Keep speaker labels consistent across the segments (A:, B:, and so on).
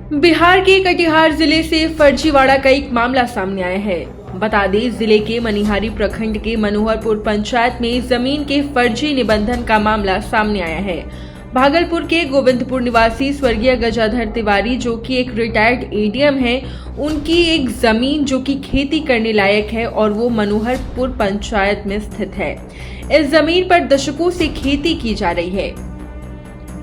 A: बिहार के कटिहार जिले से फर्जीवाड़ा का एक मामला सामने आया है। बता दें, जिले के मनिहारी प्रखंड के मनोहरपुर पंचायत में जमीन के फर्जी निबंधन का मामला सामने आया है। भागलपुर के गोविंदपुर निवासी स्वर्गीय गजाधर तिवारी, जो कि एक रिटायर्ड एडीएम हैं, उनकी एक जमीन जो कि खेती करने लायक है और वो मनोहरपुर पंचायत में स्थित है। इस जमीन पर दशकों से खेती की जा रही है।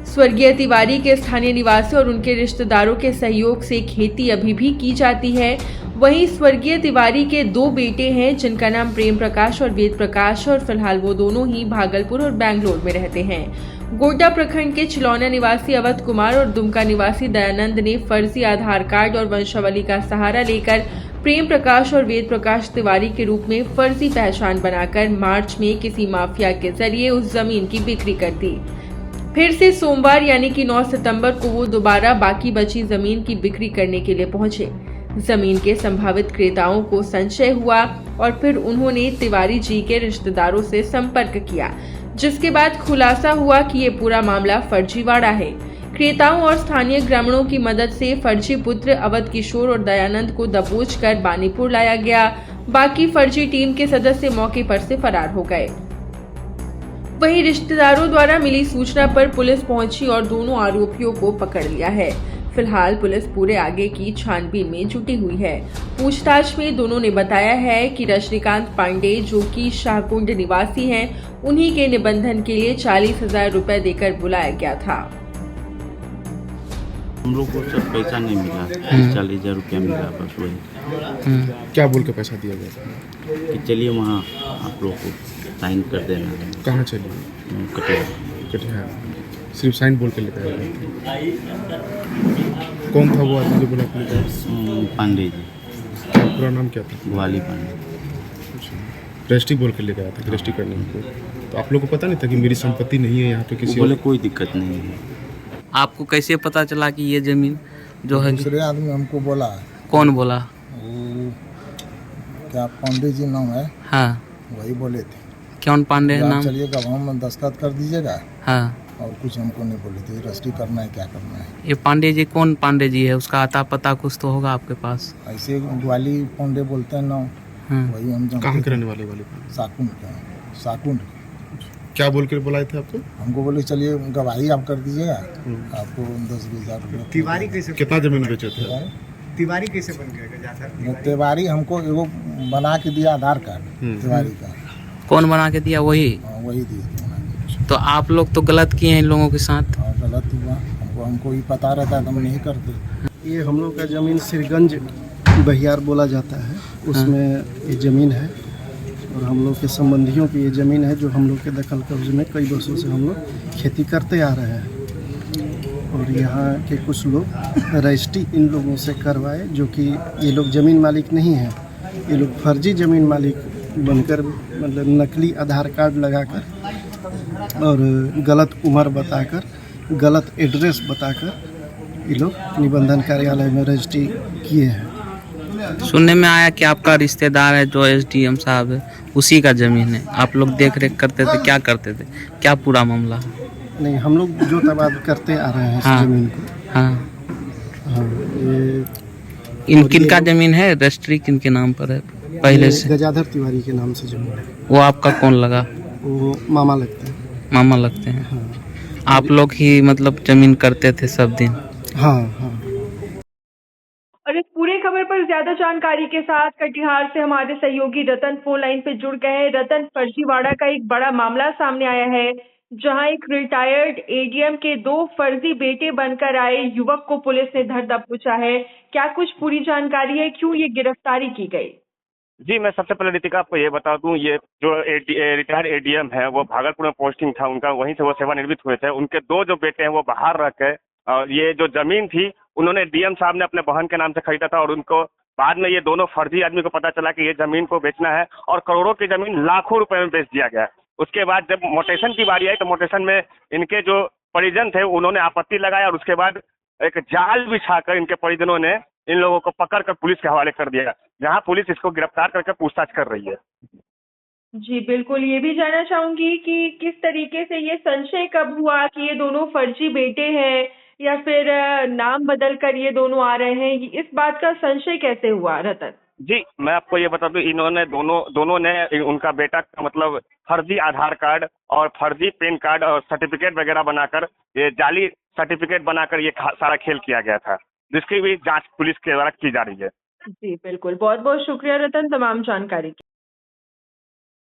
A: स्वर्गीय तिवारी के स्थानीय निवासी और उनके रिश्तेदारों के सहयोग से खेती अभी भी की जाती है। वहीं स्वर्गीय तिवारी के दो बेटे हैं, जिनका नाम प्रेम प्रकाश और वेद प्रकाश, और फिलहाल वो दोनों ही भागलपुर और बेंगलोर में रहते हैं। गोड्डा प्रखंड के चिलौना निवासी अवध कुमार और दुमका निवासी दयानंद ने फर्जी आधार कार्ड और वंशावली का सहारा लेकर प्रेम प्रकाश और वेद प्रकाश तिवारी के रूप में फर्जी पहचान बनाकर मार्च में किसी माफिया के जरिए उस जमीन की बिक्री कर दी। फिर से सोमवार यानी कि 9 सितंबर को वो दोबारा बाकी बची जमीन की बिक्री करने के लिए पहुंचे। जमीन के संभावित क्रेताओं को संशय हुआ और फिर उन्होंने तिवारी जी के रिश्तेदारों से संपर्क किया, जिसके बाद खुलासा हुआ कि ये पूरा मामला फर्जीवाड़ा है। क्रेताओं और स्थानीय ग्रामीणों की मदद से फर्जी पुत्र अवध किशोर और दयानंद को दबोच कर बानीपुर लाया गया। बाकी फर्जी टीम के सदस्य मौके पर से फरार हो गए। वहीं रिश्तेदारों द्वारा मिली सूचना पर पुलिस पहुंची और दोनों आरोपियों को पकड़ लिया है। फिलहाल पुलिस पूरे आगे की छानबीन में जुटी हुई है। पूछताछ में दोनों ने बताया है कि रजनीकांत पांडे, जो कि शाहकुंड निवासी हैं, उन्हीं के निबंधन के लिए 40,000 रुपए देकर बुलाया गया था।
B: हम लोग को सब पैसा नहीं मिला, 40,000 रुपया मिला बस वही।
C: क्या बोल के पैसा दिया गया
B: कि चलिए वहाँ आप लोग को साइन कर देना है।
C: कहाँ चलिए?
B: कटिहार।
C: कटिहार। सिर्फ साइन बोल के लेकर आए थे। कौन था वो आदमी जो बोला आपने कहा?
B: पांडे जी।
C: पूरा नाम क्या था?
B: वाली पांडे।
C: रजिस्ट्री बोल के लेकर आया था, रजिस्ट्री करने को। तो आप लोग को पता नहीं था कि मेरी संपत्ति नहीं है यहाँ पे किसी
B: बोले कोई दिक्कत नहीं है।
D: आपको कैसे पता चला कि ये जमीन जो है?
E: दूसरे आदमी हमको बोला।
D: कौन बोला?
E: वो क्या पांडे जी नाम है?
D: हाँ,
E: वही बोले थे।
D: कौन पांडे है नाम?
E: चलिएगा वहाँ में दस्तखत कर दीजिएगा।
D: हाँ,
E: और कुछ हमको नहीं बोले थे, रजिस्ट्री करना है, क्या करना है।
D: ये पांडे जी कौन पांडे जी है? उसका आता पता कुछ तो होगा आपके पास?
E: ऐसे ग्वाली पांडे बोलते हैं नाम।
D: हाँ।
E: वही हम
C: कहाँ के रहने वाले वाले?
E: साकुंड के। साकुंड
C: क्या बोल के बुलाए थे आपको?
E: हमको बोले चलिए गवाही आप कर दीजिएगा, आपको 10-20 हज़ार रुपये।
F: तिवारी कैसे
C: कितना जमीन बेचे थे?
F: तिवारी कैसे बन गया?
E: तिवारी हमको एगो बना के दिया आधार कार्ड तिवारी का।
D: कौन बना के दिया? वही?
E: वही दिए थे बना के।
D: तो आप लोग तो गलत किए हैं इन लोगों के साथ।
E: और गलत हुआ, हमको ही पता रहता है तो हम नहीं करते।
G: ये हम लोग का ज़मीन सिरगंज बहियार बोला जाता है, उसमें ये ज़मीन है और हम लोग के संबंधियों की ये ज़मीन है जो हम लोग के दखल कब्जे में कई वर्षों से हम लोग खेती करते आ रहे हैं। और यहाँ के कुछ लोग रजिस्ट्री इन लोगों से करवाए, जो कि ये लोग ज़मीन मालिक नहीं हैं। ये लोग फर्जी ज़मीन मालिक बनकर, मतलब नकली आधार कार्ड लगाकर और गलत उम्र बताकर, गलत एड्रेस बताकर ये लोग निबंधन कार्यालय में रजिस्ट्री किए हैं।
D: सुनने में आया कि आपका रिश्तेदार है जो एसडीएम साहब है, उसी का जमीन है। आप लोग देख रेख करते थे, क्या करते थे? क्या पूरा मामला है?
G: नहीं, हम लोग जो तबाद करते आ रहे हैं इस
D: हाँ।
G: ज़मीन को।
D: हाँ,
G: हाँ, ये
D: किनका जमीन है? रजिस्ट्री किनके नाम पर है पहले से?
G: गजाधर तिवारी के नाम से ज़मीन है।
D: वो आपका कौन लगा?
G: वो मामा लगता है।
D: मामा लगते हैं।
G: हाँ
D: आप लोग ही मतलब जमीन करते थे सब दिन?
G: हाँ हाँ।
A: और इस पूरे खबर पर ज्यादा जानकारी के साथ कटिहार से हमारे सहयोगी रतन फोन लाइन पे जुड़ गए हैं। रतन, फर्जीवाड़ा का एक बड़ा मामला सामने आया है, जहां एक रिटायर्ड एडीएम के 2 फर्जी बेटे बनकर आए युवक को पुलिस ने धर दबोचा है। क्या कुछ पूरी जानकारी है? क्यों ये गिरफ्तारी की गई?
H: जी, मैं सबसे पहले रितिका आपको ये बता दूं, ये जो रिटायर्ड एडीएम है वो भागलपुर में पोस्टिंग था उनका, वहीं से वो सेवानिवृत्त हुए थे। उनके 2 जो बेटे हैं वो बाहर रह के, और ये जो जमीन थी उन्होंने डीएम साहब ने अपने बहन के नाम से खरीदा था, और उनको बाद में ये दोनों फर्जी आदमी को पता चला कि ये जमीन को बेचना है, और करोड़ों की जमीन लाखों रुपए में बेच दिया गया। उसके बाद जब मोटेशन की बारी आई तो मोटेशन में इनके जो परिजन थे उन्होंने आपत्ति लगाया, और उसके बाद एक जाल बिछाकर इनके परिजनों ने इन लोगों को पकड़कर पुलिस के हवाले कर दिया, जहां पुलिस इसको गिरफ्तार करके पूछताछ कर रही है।
A: जी बिल्कुल, ये भी जानना चाहूंगी कि किस तरीके से ये संशय कब हुआ कि ये दोनों फर्जी बेटे हैं, या फिर नाम बदल कर ये दोनों आ रहे हैं, इस बात का संशय कैसे हुआ रतन?
H: जी, मैं आपको ये बता दूं, इन्होंने दोनों ने उनका बेटा का मतलब फर्जी आधार कार्ड और फर्जी पैन कार्ड और सर्टिफिकेट वगैरह बनाकर, ये जाली सर्टिफिकेट बनाकर ये सारा खेल किया गया था, जिसकी भी जांच पुलिस के द्वारा की जा रही है।
A: जी बिल्कुल, बहुत बहुत शुक्रिया रतन तमाम जानकारी के